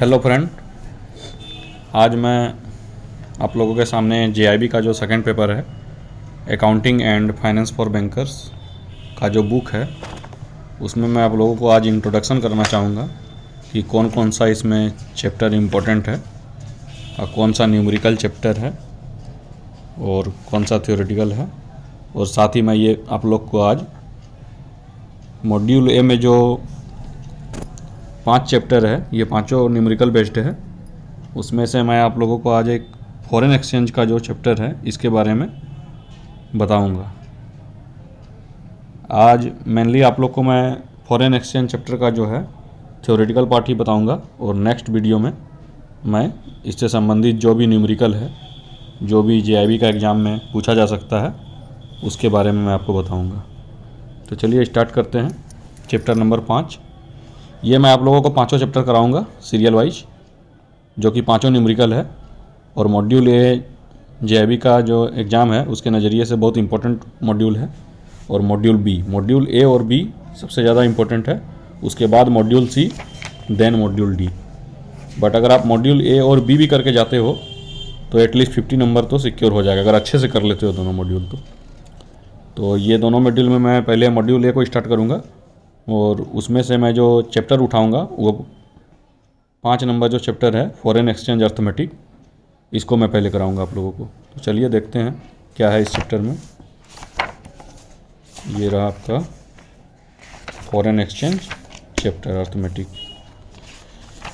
Hello friend, आज मैं आप लोगों के सामने जेआईबी का जो सेकंड पेपर है accounting and finance for bankers का जो बुक है उसमें मैं आप लोगों को आज इंट्रोडक्शन करना चाहूँगा कि कौन कौन सा इसमें चैप्टर इम्पोर्टेंट है और कौन सा न्यूमेरिकल चैप्टर है और कौन सा थ्योरेटिकल है। और साथ ही मैं ये आप लोग को आज मॉड्यूल ए में जो 5 चैप्टर है, ये पांचों न्यूमेरिकल बेस्ड है, उसमें से मैं आप लोगों को आज एक फॉरेन एक्सचेंज का जो चैप्टर है इसके बारे में बताऊंगा। आज मेनली आप लोग को मैं फॉरेन एक्सचेंज चैप्टर का जो है थ्योरेटिकल पार्ट ही बताऊंगा और नेक्स्ट वीडियो में मैं इससे संबंधित जो भी न्यूमेरिकल है, जो भी जेआईबी का एग्ज़ाम में पूछा जा सकता है, उसके बारे में मैं आपको बताऊँगा। तो चलिए स्टार्ट करते हैं। चैप्टर नंबर 5, ये मैं आप लोगों को पांचों चैप्टर कराऊंगा सीरियल वाइज, जो कि पांचों न्यूमेरिकल है। और मॉड्यूल ए जेआईबी का जो एग्ज़ाम है उसके नज़रिए से बहुत इंपॉर्टेंट मॉड्यूल है। और मॉड्यूल ए और बी सबसे ज़्यादा इंपॉर्टेंट है, उसके बाद module C, then module D. But अगर आप मॉड्यूल ए और बी भी करके जाते हो तो एटलीस्ट 50 नंबर तो सिक्योर हो जाएगा, अगर अच्छे से कर लेते हो दोनों मॉड्यूल। तो ये दोनों मॉड्यूल में मैं पहले मॉड्यूल ए को स्टार्ट करूँगा और उसमें से मैं जो चैप्टर उठाऊंगा वो 5 नंबर जो चैप्टर है फॉरेन एक्सचेंज अर्थमेटिक, इसको मैं पहले कराऊंगा आप लोगों को। तो चलिए देखते हैं क्या है इस चैप्टर में। ये रहा आपका फॉरेन एक्सचेंज चैप्टर अर्थमेटिक।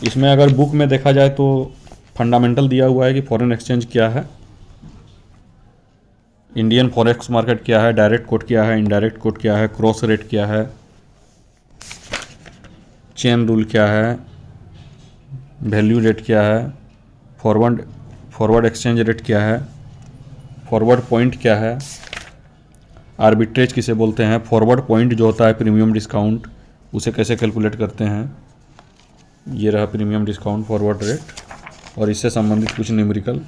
इसमें अगर बुक में देखा जाए तो फंडामेंटल दिया हुआ है कि फॉरेन एक्सचेंज क्या है, इंडियन फॉरेक्स मार्केट क्या है, डायरेक्ट कोट क्या है, इनडायरेक्ट कोट क्या है, क्रॉस रेट क्या है, चेन रूल क्या है, वैल्यू रेट क्या है, फॉरवर्ड एक्सचेंज रेट क्या है, फॉरवर्ड पॉइंट क्या है, आर्बिट्रेज किसे बोलते हैं, फॉरवर्ड पॉइंट जो होता है प्रीमियम डिस्काउंट, उसे कैसे कैलकुलेट करते हैं। ये रहा प्रीमियम डिस्काउंट, फॉरवर्ड रेट और इससे संबंधित कुछ न्यूमेरिकल।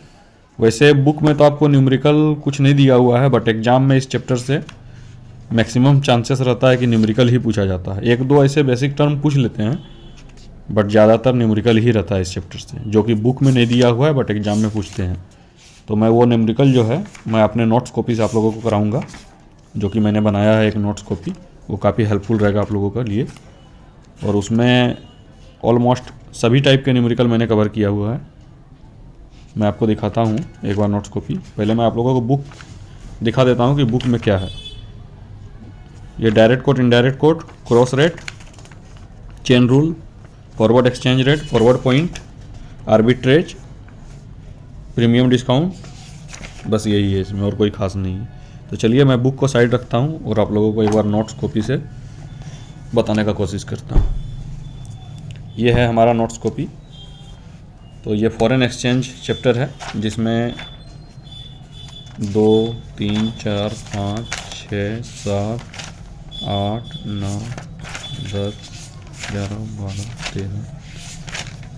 वैसे बुक में तो आपको न्यूमेरिकल कुछ नहीं दिया हुआ है, बट एग्जाम में इस चैप्टर से मैक्सिमम चांसेस रहता है कि न्यूमेरिकल ही पूछा जाता है। एक दो ऐसे बेसिक टर्म पूछ लेते हैं, बट ज़्यादातर न्यूमेरिकल ही रहता है इस चैप्टर से, जो कि बुक में नहीं दिया हुआ है बट एग्जाम में पूछते हैं। तो मैं वो न्यूमेरिकल जो है मैं अपने नोट्स कॉपी से आप लोगों को कराऊंगा, जो कि मैंने बनाया है एक नोट्स कॉपी, वो काफ़ी हेल्पफुल रहेगा आप लोगों के लिए। और उसमें ऑलमोस्ट सभी टाइप के न्यूमेरिकल मैंने कवर किया हुआ है। मैं आपको दिखाता हूँ एक बार नोट्स कॉपी। पहले मैं आप लोगों को बुक दिखा देता हूँ कि बुक में क्या है। ये direct quote, indirect coat, cross rate, chain rule, forward exchange rate, forward point, arbitrage, premium discount, बस यही है इसमें, और कोई खास नहीं है। तो चलिए मैं बुक को साइड रखता हूँ और आप लोगों को एक बार नोट्स कॉपी से बताने का कोशिश करता हूँ। ये है हमारा नोट्स कॉपी। तो ये फॉरेन एक्सचेंज चैप्टर है, जिसमें 2, 3, 4, 5, 6, 7, 8, 9, 10, 11, 12, 13,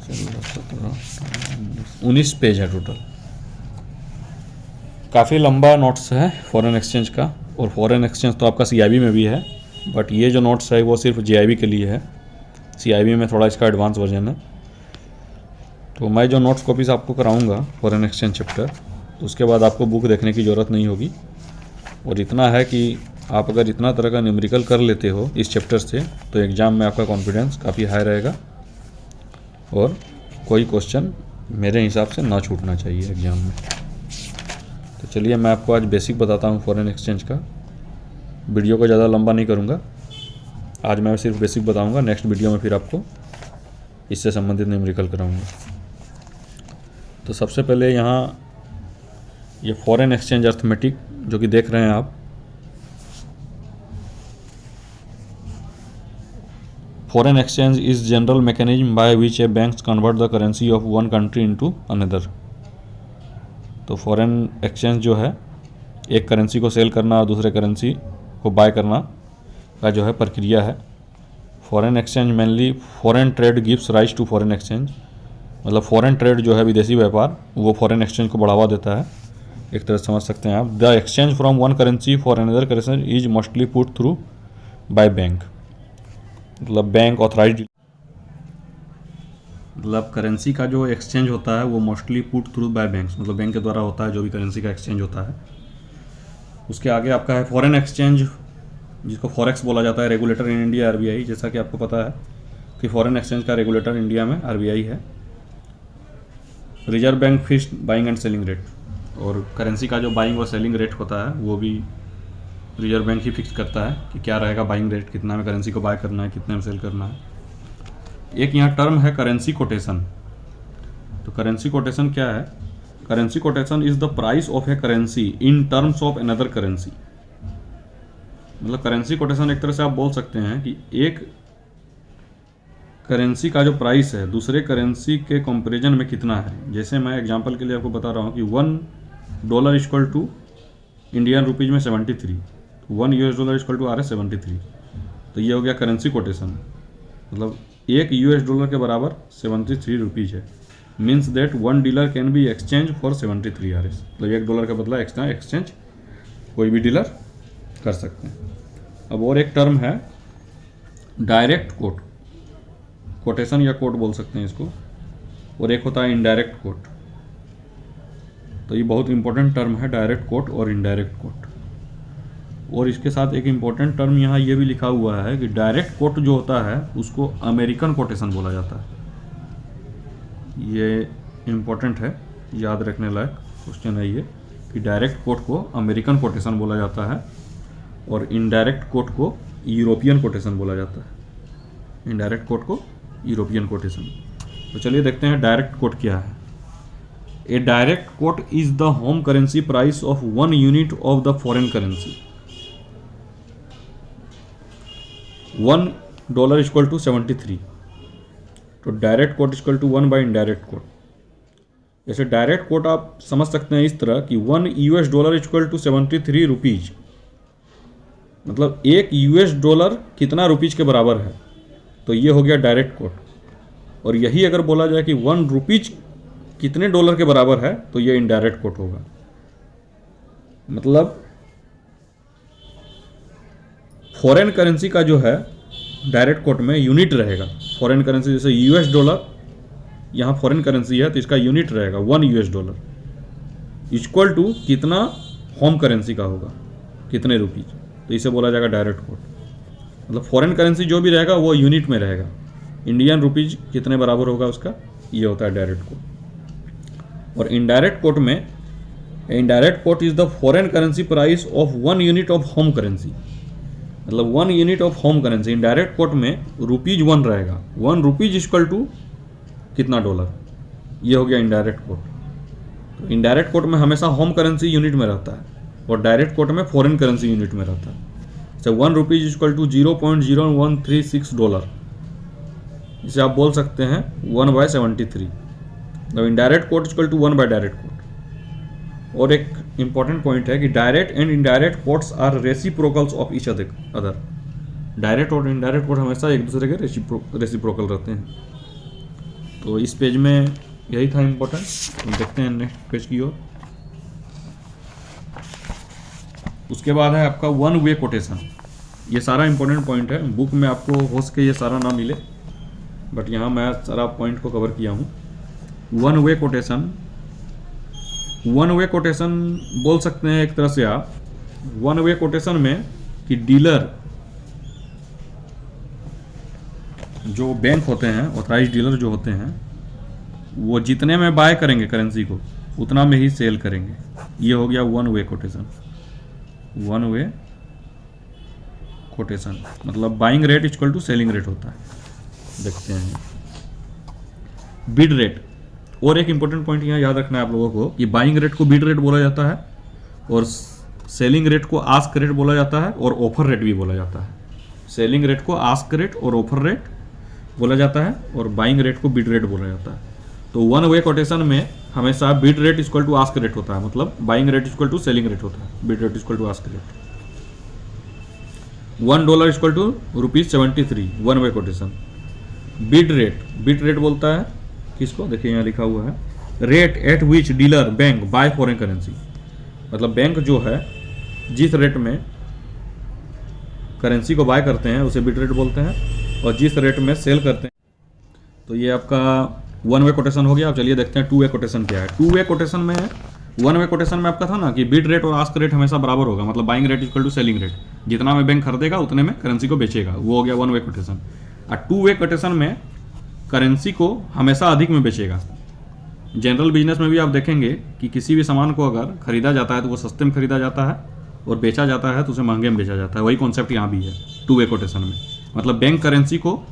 14, 17, 19 पेज है टोटल। काफ़ी लंबा नोट्स है फॉरेन एक्सचेंज का। और फॉरेन एक्सचेंज तो आपका सीआईबी में भी है, बट ये जो नोट्स है वो सिर्फ जेआईबी के लिए है। सीआईबी में थोड़ा इसका एडवांस वर्जन है। तो मैं जो नोट्स कॉपीज़ आपको कराऊंगा फॉरेन एक्सचेंज चैप्टर, तो उसके बाद आपको बुक देखने की ज़रूरत नहीं होगी। और इतना है कि आप अगर इतना तरह का न्यूमेरिकल कर लेते हो इस चैप्टर से, तो एग्ज़ाम में आपका कॉन्फिडेंस काफ़ी हाई रहेगा और कोई क्वेश्चन मेरे हिसाब से ना छूटना चाहिए एग्ज़ाम में। तो चलिए मैं आपको आज बेसिक बताता हूँ फॉरेन एक्सचेंज का। वीडियो को ज़्यादा लंबा नहीं करूँगा, आज मैं सिर्फ बेसिक बताऊँगा। नेक्स्ट वीडियो में फिर आपको इससे संबंधित न्यूमेरिकल कराऊँगा। तो सबसे पहले यहाँ ये फॉरेन एक्सचेंज अर्थमेटिक जो कि देख रहे हैं आप, foreign exchange is general mechanism by which A banks convert the currency of one country into another. तो फॉरेन एक्सचेंज जो है एक करेंसी को सेल करना और दूसरे करेंसी को बाय करना का जो है प्रक्रिया है। Foreign exchange mainly foreign trade gives rise to foreign exchange, मतलब फॉरेन ट्रेड जो है विदेशी व्यापार, वो फॉरेन एक्सचेंज को बढ़ावा देता है, एक तरह से समझ सकते हैं आप। The exchange from one currency for another currency is mostly put through by bank, मतलब बैंक ऑथराइज्ड मतलब करेंसी का जो एक्सचेंज होता है वो mostly put through bye banks, मतलब बैंक के द्वारा होता है जो भी करेंसी का एक्सचेंज होता है। उसके आगे आपका है फॉरेन एक्सचेंज, जिसको फॉरेक्स बोला जाता है। रेगुलेटर इन इंडिया आरबीआई, जैसा कि आपको पता है कि फॉरेन एक्सचेंज का रेगुलेटर इंडिया में आरबीआई है। Reserve bank fixed buying and selling rate, और करेंसी का जो बाइंग और सेलिंग रेट होता है वो भी रिजर्व बैंक ही फिक्स करता है कि क्या रहेगा बाइंग रेट, कितना में करेंसी को बाय करना है, कितने में सेल करना है। एक यहाँ टर्म है करेंसी कोटेशन। तो करेंसी कोटेशन क्या है? Currency quotation is the price of A currency in terms of another currency. मतलब करेंसी कोटेशन एक तरह से आप बोल सकते हैं कि एक करेंसी का जो प्राइस है दूसरे करेंसी के कंपैरिजन में कितना है। जैसे मैं एग्जांपल के लिए आपको बता रहा हूँ कि $1 इक्वल टू इंडियन रुपीज़ में 73, $1 इक्वल टू RS 73। तो ये हो गया करेंसी कोटेशन, मतलब $1 के बराबर 73 रुपीज़ है। Means that $1 can be exchange for 73 RS। मतलब $1 का बदला एक्स्ट्रा एक्सचेंज कोई भी डीलर कर सकते हैं। अब और एक टर्म है डायरेक्ट कोट, कोटेशन या कोट बोल सकते हैं इसको, और एक होता है इनडायरेक्ट कोट। तो ये बहुत इंपॉर्टेंट टर्म है डायरेक्ट कोट और इनडायरेक्ट कोट। और इसके साथ एक इम्पॉर्टेंट टर्म यहाँ ये भी लिखा हुआ है कि डायरेक्ट कोट जो होता है उसको अमेरिकन कोटेशन बोला जाता है। ये इम्पॉर्टेंट है, याद रखने लायक क्वेश्चन है ये कि डायरेक्ट कोट को अमेरिकन कोटेशन बोला जाता है और इनडायरेक्ट कोट को यूरोपियन कोटेशन बोला जाता है। इनडायरेक्ट कोट को यूरोपियन कोटेशन। तो चलिए देखते हैं डायरेक्ट कोट क्या है। A direct quote is the home currency price of 1 unit of the foreign currency. $1 equal to 73, तो direct quote equal to 1 by indirect quote. जैसे डायरेक्ट कोट आप समझ सकते हैं इस तरह कि $1 इक्वल टू 73 रुपीज़, मतलब $1 कितना रुपीज़ के बराबर है, तो ये हो गया डायरेक्ट कोट। और यही अगर बोला जाए कि $1 कितने डॉलर के बराबर है, तो ये इनडायरेक्ट कोट होगा। मतलब फॉरेन करेंसी का जो है डायरेक्ट कोट में यूनिट रहेगा। फॉरेन करेंसी जैसे $, यहाँ फॉरेन करेंसी है तो इसका यूनिट रहेगा $1 इक्वल टू कितना होम करेंसी का होगा, कितने रुपीज़, तो इसे बोला जाएगा डायरेक्ट कोट। मतलब फॉरेन करेंसी जो भी रहेगा वो यूनिट में रहेगा, इंडियन रुपीज़ कितने बराबर होगा उसका, ये होता है डायरेक्ट कोट। और इनडायरेक्ट कोट में, indirect coat is the foreign currency price of 1 unit of home currency. मतलब 1 unit of home currency, indirect coat में ₹1 रहेगा, ₹1 इक्वल टू कितना डॉलर, ये हो गया इनडायरेक्ट कोट। तो इनडायरेक्ट कोट में हमेशा होम करेंसी यूनिट में रहता है और डायरेक्ट कोट में फॉरेन करेंसी यूनिट में रहता है। जैसे ₹1 इक्वल टू $0.0136, इसे आप बोल सकते हैं 1/73। मतलब indirect quote equal to 1 by direct quote. और एक इंपॉर्टेंट पॉइंट है कि direct and indirect quotes are reciprocals of each other. Direct और इनडायरेक्ट कोट हमेशा एक दूसरे के रेसिप्रोकल रहते हैं। तो इस पेज में यही था इम्पोर्टेंट। हम देखते हैं नेक्स्ट पेज की ओर। उसके बाद है आपका 1 वे कोटेशन। ये सारा इंपॉर्टेंट पॉइंट है, बुक में आपको हो सके ये सारा ना मिले, बट यहाँ मैं सारा पॉइंट को कवर किया हूँ। 1 वे कोटेशन, 1 वे कोटेशन बोल सकते हैं एक तरह से आप 1 वे कोटेशन में कि डीलर जो बैंक होते हैं, ऑथराइज डीलर जो होते हैं, वो जितने में बाय करेंगे करेंसी को उतना में ही सेल करेंगे। ये हो गया 1 वे कोटेशन। 1 वे कोटेशन मतलब buying rate equal to selling rate होता है। देखते हैं बिड रेट। और एक इंपॉर्टेंट पॉइंट यहाँ याद रखना है आप लोगों को कि बाइंग रेट को बिड रेट बोला जाता है और सेलिंग रेट को आस्क रेट बोला जाता है और ऑफर रेट भी बोला जाता है। सेलिंग रेट को आस्क रेट और ऑफर रेट बोला जाता है और बाइंग रेट को बिड रेट बोला जाता है। तो 1 वे कोटेशन में हमेशा bid rate equal to ask rate होता है, मतलब buying rate equal to selling rate होता है, bid rate equal to ask rate. $1 equal to ₹73, 1 way quotation. Bid rate बोलता है किसको, देखिए यहाँ लिखा हुआ है, rate at which dealer bank by foreign currency. मतलब बैंक जो है जिस रेट में करेंसी को बाय करते हैं उसे बिड रेट बोलते हैं, और जिस रेट में सेल करते हैं, तो ये आपका वन वे कोटेशन हो गया। अब चलिए देखते हैं टू वे कोटेशन क्या है। टू वे कोटेशन में, वन वे कोटेशन में आपका था ना कि बिड रेट और आस्क रेट हमेशा बराबर होगा, मतलब buying rate equal to selling rate, जितना में बैंक खरीदेगा उतने में करेंसी को बेचेगा, वो हो गया वन वे कोटेशन। और टू वे कोटेशन में करेंसी को हमेशा अधिक में बेचेगा। जनरल बिजनेस में भी आप देखेंगे कि किसी भी सामान को अगर खरीदा जाता है तो वो सस्ते में खरीदा जाता है और बेचा जाता है तो उसे महंगे में बेचा जाता है। वही कॉन्सेप्ट यहाँ भी है टू वे कोटेशन में, मतलब बैंक करेंसी को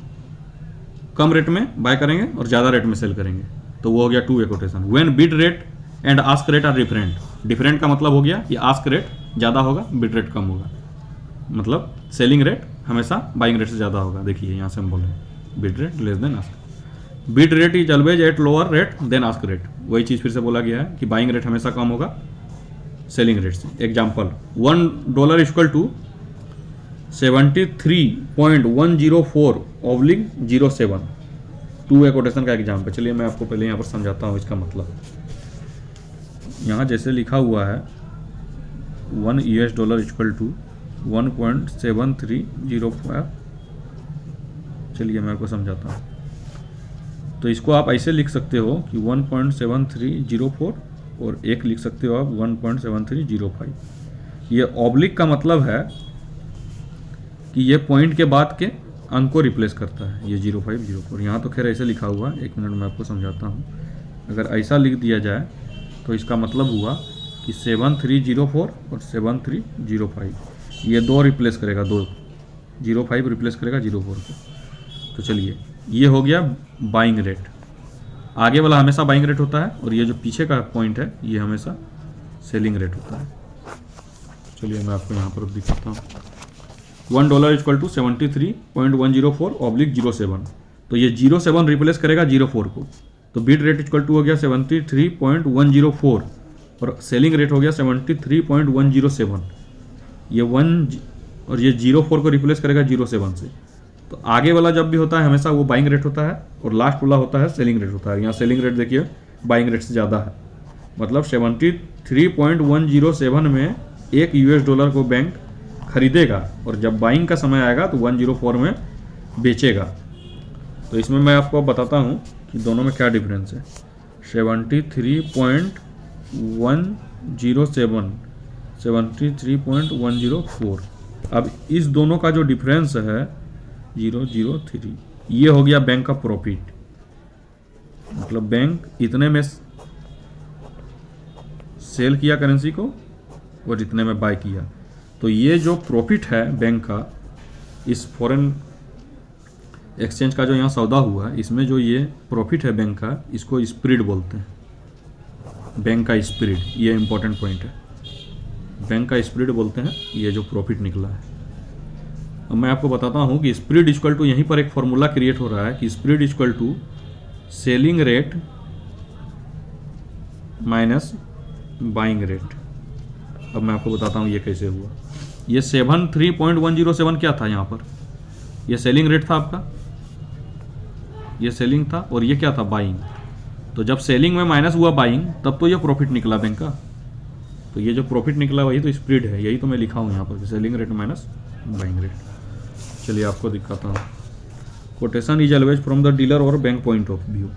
कम रेट में बाय करेंगे और ज़्यादा रेट में सेल करेंगे, तो वो हो गया two way quotation. When bid rate and ask rate are different, different का मतलब हो गया कि आस्क रेट ज़्यादा होगा, बिड रेट कम होगा, मतलब सेलिंग रेट हमेशा बाइंग रेट से ज़्यादा होगा। देखिए यहाँ से हम बोल रहे हैं bid rate less than ask, bid rate is always at lower rate than ask rate. वही चीज़ फिर से बोला गया है कि बाइंग रेट हमेशा कम होगा सेलिंग रेट से। Example, $1 equal to 73.104/07, two way quotation का एग्जाम्पल। चलिए मैं आपको पहले यहाँ पर समझाता हूँ इसका मतलब। यहाँ जैसे लिखा हुआ है $1 इक्वल टू 1.7305, चलिए मैं आपको समझाता हूँ। तो इसको आप ऐसे लिख सकते हो कि 1.7304 और एक लिख सकते हो आप 1.7305। ये ऑब्लिक का मतलब है कि ये पॉइंट के बाद के अंक को रिप्लेस करता है, ये 0504। यहाँ तो खैर ऐसे लिखा हुआ है, एक मिनट में आपको समझाता हूँ। अगर ऐसा लिख दिया जाए तो इसका मतलब हुआ कि 7304 और 7305, ये दो रिप्लेस करेगा, दो 05 रिप्लेस करेगा 04 को। तो चलिए ये हो गया बाइंग रेट, आगे वाला हमेशा बाइंग रेट होता है और ये जो पीछे का पॉइंट है ये हमेशा सेलिंग रेट होता है। चलिए मैं आपको यहाँ पर दिखाता हूँ। $1 इक्वल टू 73.104/07, तो ये 07 रिप्लेस करेगा 04 को, तो बिड रेट इक्वल टू हो गया 73.104 और सेलिंग रेट हो गया 73.107। ये 1 और ये 04 को रिप्लेस करेगा 07 से। तो आगे वाला जब भी होता है हमेशा वो बाइंग रेट होता है और लास्ट वाला होता है सेलिंग रेट होता है। यहाँ सेलिंग रेट देखिए बाइंग रेट से ज़्यादा है, मतलब 73.107 में $1 को बैंक खरीदेगा और जब बाइंग का समय आएगा तो 104 में बेचेगा। तो इसमें मैं आपको बताता हूँ कि दोनों में क्या डिफरेंस है। 73.107, 73.104, अब इस दोनों का जो डिफरेंस है 003, ये हो गया बैंक का प्रॉफिट, मतलब बैंक इतने में सेल किया करेंसी को और इतने में बाय किया। तो ये जो प्रॉफिट है बैंक का इस फॉरेन एक्सचेंज का जो यहाँ सौदा हुआ है, इसमें जो ये प्रॉफिट है बैंक का, इसको स्प्रेड बोलते हैं। बैंक का स्प्रेड, ये इंपॉर्टेंट पॉइंट है, बैंक का स्प्रेड बोलते हैं ये जो प्रॉफिट निकला है। अब मैं आपको बताता हूँ कि स्प्रेड इक्वल टू, यहीं पर एक फॉर्मूला क्रिएट हो रहा है कि spread equal to selling rate minus buying rate. अब मैं आपको बताता हूँ ये कैसे हुआ। ये 73.107 क्या था यहाँ पर, ये सेलिंग रेट था आपका, ये सेलिंग था और ये क्या था बाइंग। तो जब सेलिंग में माइनस हुआ बाइंग तब तो ये प्रॉफिट निकला बैंक का। तो ये जो प्रॉफिट निकला वही तो स्प्रेड है, यही तो मैं लिखा हूँ यहाँ पर, selling rate minus buying rate. चलिए आपको दिखाता हूँ। Quotation is always from the dealer और बैंक पॉइंट ऑफ व्यू।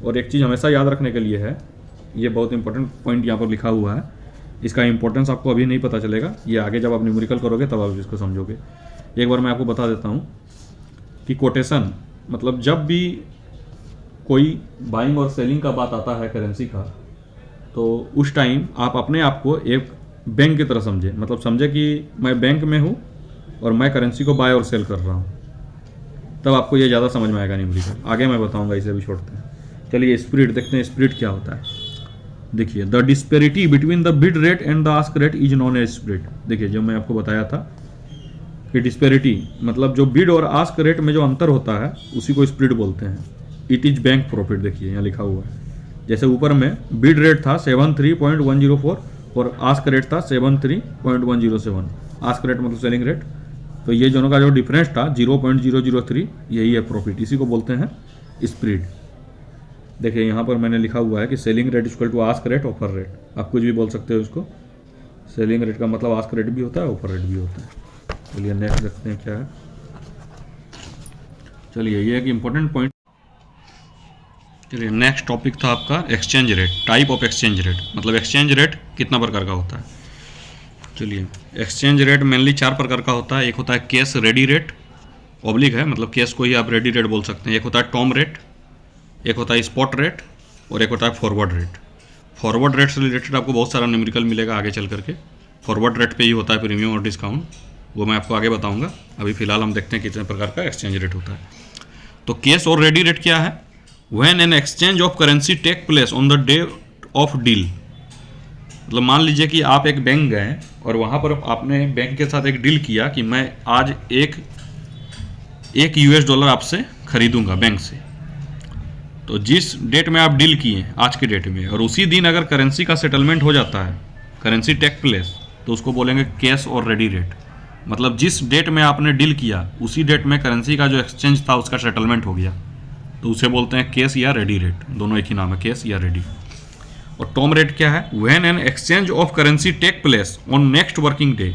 और एक चीज़ हमेशा याद रखने के लिए है, ये बहुत इंपॉर्टेंट पॉइंट यहाँ पर लिखा हुआ है, इसका इंपॉर्टेंस आपको अभी नहीं पता चलेगा, ये आगे जब आप न्यूमेरिकल करोगे तब आप इसको समझोगे। एक बार मैं आपको बता देता हूँ कि कोटेशन मतलब जब भी कोई बाइंग और सेलिंग का बात आता है करेंसी का, तो उस टाइम आप अपने आप को एक बैंक की तरह समझे, मतलब समझे कि मैं बैंक में हूँ और मैं करेंसी को बाय और सेल कर रहा हूँ, तब आपको ये ज़्यादा समझ में आएगा न्यूमेरिकल। आगे मैं बताऊँगा, इसे भी छोड़ते हैं। चलिए स्प्रेड देखते हैं, स्प्रेड क्या होता है। देखिए the disparity between the bid rate and the ask rate is known as spread. देखिए जो मैं आपको बताया था कि डिस्पेरिटी मतलब जो बिड और आस्क रेट में जो अंतर होता है उसी को स्प्रेड बोलते हैं। इट इज बैंक प्रॉफिट, देखिए यहाँ लिखा हुआ है। जैसे ऊपर में बिड रेट था 73.104 और आस्क रेट था 73.107। आस्क रेट मतलब सेलिंग रेट, तो ये दोनों का जो डिफरेंस था 0.003, यही है प्रॉफिट, इसी को बोलते हैं स्प्रेड। देखिए यहाँ पर मैंने लिखा हुआ है कि selling rate equal to ask rate offer rate. आप कुछ भी बोल सकते हो इसको, सेलिंग रेट का मतलब आस्क रेट भी होता है, ऑफर रेट भी होता है। चलिए नेक्स्ट देखते हैं क्या है। चलिए ये एक इम्पोर्टेंट पॉइंट, चलिए नेक्स्ट टॉपिक था आपका exchange rate, type of exchange rate, मतलब एक्सचेंज रेट कितना प्रकार का होता है। चलिए एक्सचेंज रेट मेनली 4 प्रकार का होता है। एक होता है कैश रेडी रेट, ऑब्लिक है मतलब कैश को ही आप रेडी रेट बोल सकते हैं। एक होता है टर्म रेट, एक होता है स्पॉट रेट और एक होता है फॉरवर्ड रेट। फॉरवर्ड रेट से रिलेटेड आपको बहुत सारा न्यूमेरिकल मिलेगा आगे चल करके। फॉरवर्ड रेट पे ही होता है प्रीमियम और डिस्काउंट, वो मैं आपको आगे बताऊंगा। अभी फिलहाल हम देखते हैं कितने प्रकार का एक्सचेंज रेट होता है। तो कैश और रेडी रेट क्या है? When an exchange of currency take place on the day of deal, मतलब मान लीजिए कि आप एक बैंक गए और वहाँ पर आपने बैंक के साथ एक डील किया कि मैं आज एक $1 आपसे खरीदूंगा बैंक से। तो जिस डेट में आप डील किए आज के डेट में, और उसी दिन अगर करेंसी का सेटलमेंट हो जाता है, करेंसी टेक प्लेस, तो उसको बोलेंगे कैश और रेडी रेट। मतलब जिस डेट में आपने डील किया उसी डेट में करेंसी का जो एक्सचेंज था उसका सेटलमेंट हो गया, तो उसे बोलते हैं कैश या रेडी रेट। दोनों एक ही नाम है, कैश या रेडी। और टर्म रेट क्या है? When an exchange of currency take place on next working day,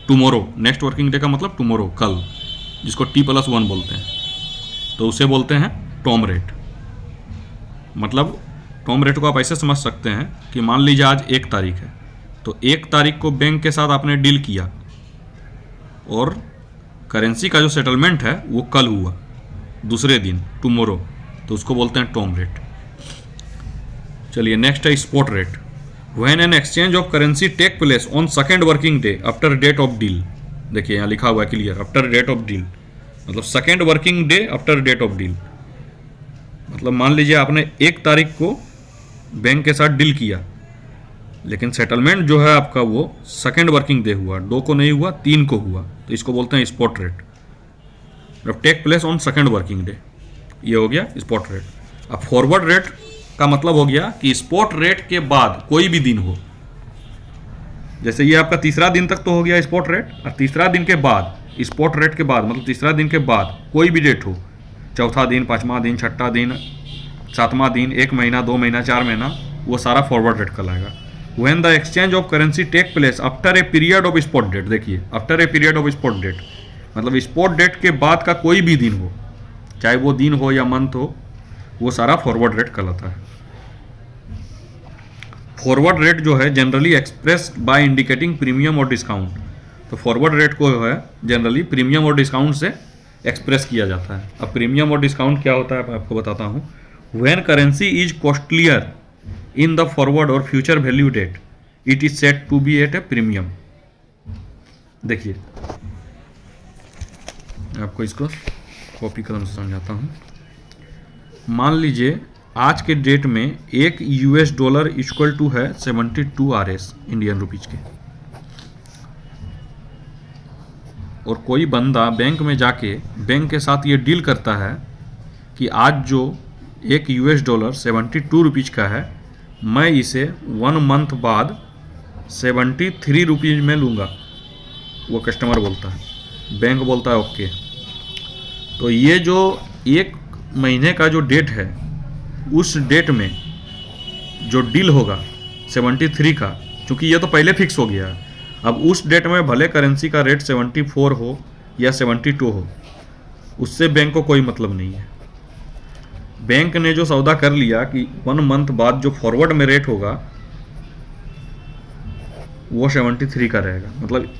tomorrow. Next working day का मतलब टुमारो, कल, जिसको T+1 बोलते हैं, तो उसे बोलते हैं टर्म रेट। मतलब टर्म रेट को आप ऐसे समझ सकते हैं कि मान लीजिए आज 1 तारीख है, तो 1 तारीख को बैंक के साथ आपने डील किया और करेंसी का जो सेटलमेंट है वो कल हुआ, दूसरे दिन, टुमारो, तो उसको बोलते हैं टर्म रेट। चलिए नेक्स्ट है spot rate. When an exchange of currency take place on second working day after date of deal. देखिए यहाँ लिखा हुआ है clear, after date of deal, मतलब second working day after date of deal. मतलब मान लीजिए आपने 1 तारीख को बैंक के साथ डील किया, लेकिन सेटलमेंट जो है आपका वो सेकेंड वर्किंग डे हुआ, 2 को नहीं हुआ, 3 को हुआ, तो इसको बोलते हैं स्पॉट रेट। मतलब take place on second working day, ये हो गया स्पॉट रेट। अब फॉरवर्ड रेट का मतलब हो गया कि स्पॉट रेट के बाद कोई भी दिन हो, जैसे ये आपका तीसरा दिन तक तो हो गया स्पॉट रेट, और तीसरा दिन के बाद स्पॉट रेट के बाद मतलब तीसरा दिन के बाद कोई भी डेट हो, चौथा दिन, 5वां दिन, 6ठा दिन, 7वां दिन, 1 महीना, 2 महीना, 4 महीना, वो सारा फॉरवर्ड रेट कहलाएगा। When the exchange of currency take place after a period of spot date, देखिए after a period of spot date, मतलब स्पॉट डेट के बाद का कोई भी दिन हो, चाहे वो दिन हो या मंथ हो, वो सारा फॉरवर्ड रेट कहलाता है। फॉरवर्ड रेट जो है generally expressed by indicating premium और डिस्काउंट। तो फॉरवर्ड रेट को है जनरली प्रीमियम और डिस्काउंट से एक्सप्रेस किया जाता है। अब प्रीमियम और डिस्काउंट क्या होता है मैं आपको बताता हूँ। When currency is costlier in the forward और future value date, it is set to be at a premium. देखिए आपको इसको कॉपी कलम से समझाता हूँ। मान लीजिए आज के डेट में $1 इक्वल टू है 72 RS इंडियन रुपीज के, और कोई बंदा बैंक में जाके बैंक के साथ ये डील करता है कि आज जो $1 72 रुपीज का है, मैं इसे 1 मंथ बाद 73 रुपीज में लूँगा। वो कस्टमर बोलता है, बैंक बोलता है ओके। तो ये जो 1 महीने का जो डेट है, उस डेट में जो डील होगा 73 का, क्योंकि ये तो पहले फिक्स हो गया है, अब उस डेट में भले करेंसी का रेट 74 हो या 72 हो, उससे बैंक को कोई मतलब नहीं है। बैंक ने जो सौदा कर लिया कि 1 मंथ बाद जो फॉरवर्ड में रेट होगा वो 73 का रहेगा। मतलब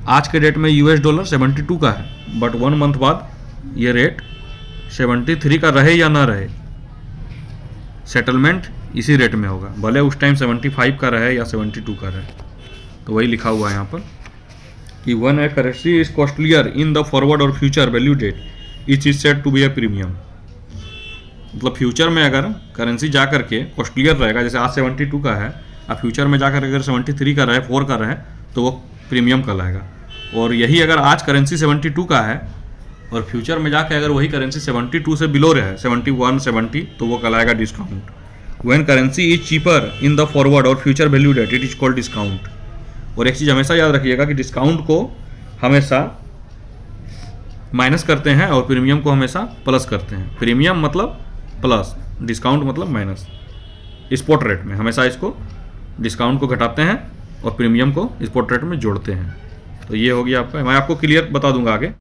आज के डेट में $72 72 का है, बट 1 मंथ बाद ये रेट 73 का रहे या ना रहे, सेटलमेंट इसी रेट में होगा, भले उस टाइम 75 का रहे या 72 का रहे। तो वही लिखा हुआ है यहाँ पर कि when a currency is costlier in the forward और future value date, it is set to be a premium. मतलब फ्यूचर में अगर करेंसी जा करके कॉस्टलियर रहेगा, जैसे आज 72 का है, अब फ्यूचर में जाकर अगर 73 का रहे, 4 का रहे, तो वो प्रीमियम कहलाएगा। और यही अगर आज करेंसी 72 का है और फ्यूचर में जाके अगर वही करेंसी 72 से बिलो रहे, 71, 70, तो वो कहलाएगा discount. When currency is cheaper in the forward और future value date, it is called discount. और एक चीज़ हमेशा याद रखिएगा कि डिस्काउंट को हमेशा माइनस करते हैं और प्रीमियम को हमेशा प्लस करते हैं। प्रीमियम मतलब प्लस, डिस्काउंट मतलब माइनस। स्पॉट रेट में हमेशा इसको डिस्काउंट को घटाते हैं और प्रीमियम को स्पॉट रेट में जोड़ते हैं। तो ये हो गया आपका, मैं आपको क्लियर बता दूंगा आगे।